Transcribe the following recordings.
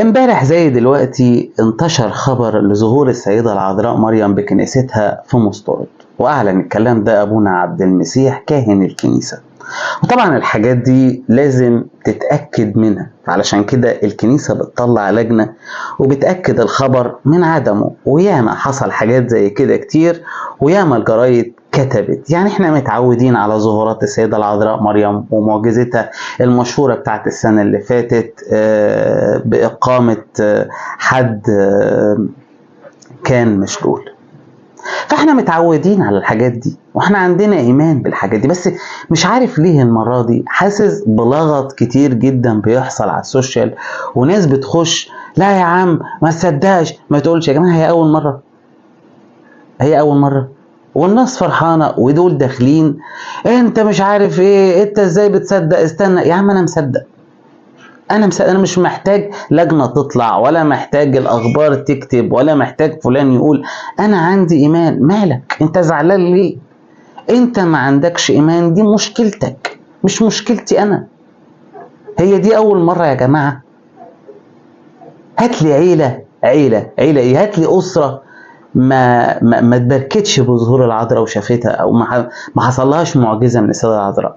امبارح زي دلوقتي انتشر خبر لظهور السيدة العذراء مريم بكنيستها في مسترد، وأعلن الكلام ده أبونا عبد المسيح كاهن الكنيسة. وطبعا الحاجات دي لازم تتأكد منها، علشان كده الكنيسة بتطلع لجنة وبتأكد الخبر من عدمه. وياما حصل حاجات زي كده كتير، وياما الجرايد كتبت. يعني احنا متعودين على ظهورات السيدة العذراء مريم ومعجزتها المشهورة بتاعت السنة اللي فاتت بإقامة حد كان مشلول. فاحنا متعودين على الحاجات دي، واحنا عندنا ايمان بالحاجات دي. بس مش عارف ليه المرة دي حاسس بلغط كتير جدا بيحصل على السوشيال، وناس بتخش لا يا عم ما تصدقش، ما تقولش. يا جماعة هي اول مرة، هي اول مرة، والناس فرحانة ودول داخلين انت مش عارف ايه، انت ازاي بتصدق؟ استنى يا عم، انا مصدق، انا مش محتاج لجنة تطلع، ولا محتاج الاخبار تكتب، ولا محتاج فلان يقول. انا عندي ايمان. مالك انت زعلان ليه؟ انت ما عندكش ايمان، دي مشكلتك مش مشكلتي انا. هي دي اول مرة يا جماعة؟ هات لي عيلة ايه، هات لي اسرة ما تبركتش بظهور العذراء وشافتها، او ما حصلهاش معجزة من السيدة العذراء.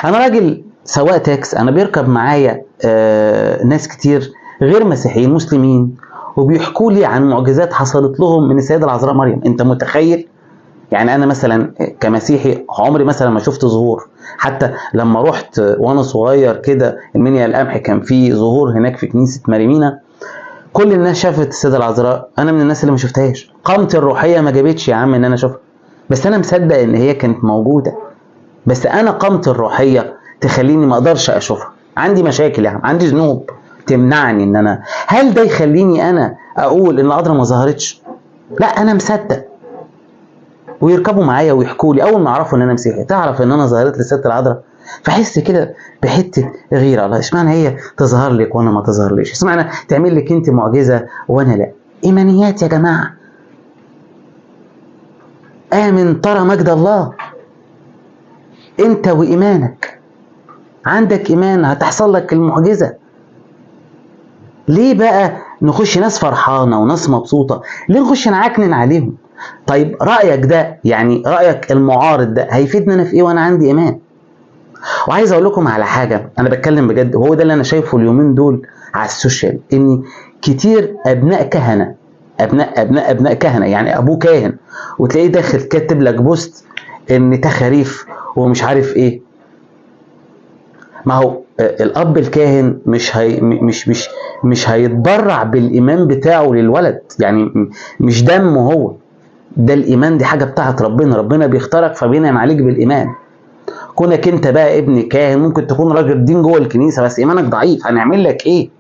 انا راجل سواق تاكس، انا بيركب معايا ناس كتير غير مسيحيين مسلمين، وبيحكوا لي عن معجزات حصلت لهم من السيدة العذراء مريم. انت متخيل؟ يعني انا مثلا كمسيحي عمري مثلا ما شفت ظهور. حتى لما رحت وانا صغير كده المنيا القمح، كان في ظهور هناك في كنيسة ماريمينا، كل الناس شافت السيدة العذراء، انا من الناس اللي ما شفتهاش. قامتي الروحية ما جابتش يا عم ان انا اشوفها، بس انا مصدق ان هي كانت موجودة. بس انا قامتي الروحية تخليني ما اقدرش اشوفها. عندي مشاكل يا عم، عندي ذنوب تمنعني ان انا، هل ده يخليني انا اقول ان العذراء ما ظهرتش؟ لا، انا مصدق. ويركبوا معايا ويحكوا لي اول ما يعرفوا ان انا مسيحي، تعرف ان انا ظهرت للست العذراء، فحس كده بحته غيره. الله، اشمعنى هي تظهر لك وانا ما تظهرليش؟ اشمعنى تعمل لك انت معجزه وانا لا؟ ايمانيات يا جماعه. امن ترى مجد الله. انت وايمانك، عندك ايمان هتحصل لك المعجزه. ليه بقى نخش ناس فرحانه وناس مبسوطه؟ ليه نخش نعكنن عليهم؟ طيب رايك ده، يعني رايك المعارض ده هيفيدني انا في ايه وانا عندي ايمان؟ وعايز اقول لكم على حاجه، انا بتكلم بجد، وهو ده اللي انا شايفه اليومين دول على السوشيال، ان كتير ابناء كهنه، ابناء كهنه، يعني ابوه كاهن وتلاقيه داخل كاتب لك بوست ان تخاريف ومش عارف ايه. ما هو الاب الكاهن مش هيتبرع بالايمان بتاعه للولد، يعني مش دمه هو ده الايمان، دي حاجه بتاعت ربنا بيختارك فبينعم عليك بالايمان. كونك انت بقى ابن كاهن، ممكن تكون راجل دين جوه الكنيسه بس ايمانك ضعيف، هنعمل لك ايه؟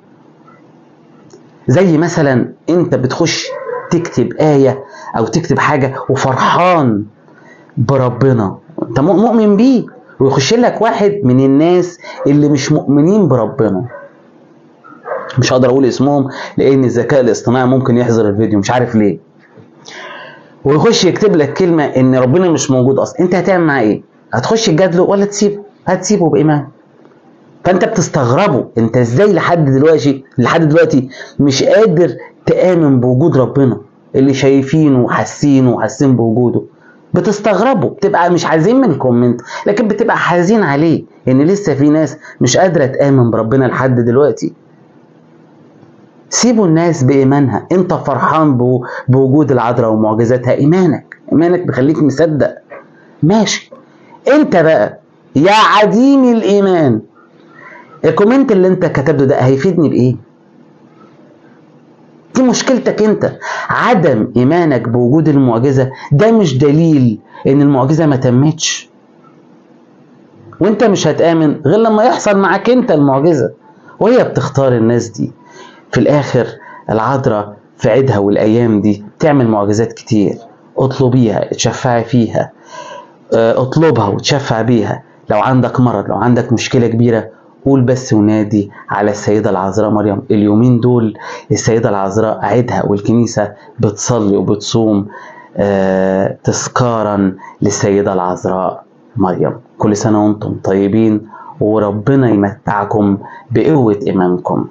زي مثلا انت بتخش تكتب ايه او تكتب حاجه وفرحان بربنا، انت مؤمن بيه، ويخش لك واحد من الناس اللي مش مؤمنين بربنا، مش هقدر اقول اسمهم لان الذكاء الاصطناعي ممكن يحظر الفيديو، مش عارف ليه، ويخش يكتب لك كلمه ان ربنا مش موجود اصلا. انت هتعمل معاه ايه؟ هتخش تجادله ولا تسيبه؟ هتسيبه بايمان. فانت بتستغربه، انت ازاي لحد دلوقتي مش قادر تآمن بوجود ربنا اللي شايفينه وحاسين بوجوده. بتستغربه، بتبقى مش عايزين من كومنت، لكن بتبقى حزين عليه ان لسه في ناس مش قادرة تآمن بربنا لحد دلوقتي. سيبوا الناس بإيمانها، انت فرحان بوجود العذراء ومعجزاتها، ايمانك بيخليك مصدق، ماشي. انت بقى يا عديم الايمان، الكومنت اللي انت كتبته ده هيفيدني بايه؟ دي مشكلتك انت. عدم ايمانك بوجود المعجزة ده مش دليل ان المعجزة ما تمتش، وانت مش هتآمن غير لما يحصل معاك انت المعجزة. وهي بتختار الناس دي. في الاخر العذراء في عيدها والايام دي تعمل معجزات كتير، اطلبيها اتشفعي فيها، اطلبها وتشفع بيها. لو عندك مرض، لو عندك مشكلة كبيرة، قول بس ونادي على السيدة العذراء مريم. اليومين دول السيدة العذراء عيدها، والكنيسة بتصلي وبتصوم تذكارا للسيدة العذراء مريم. كل سنة وانتم طيبين، وربنا يمتعكم بقوة إيمانكم.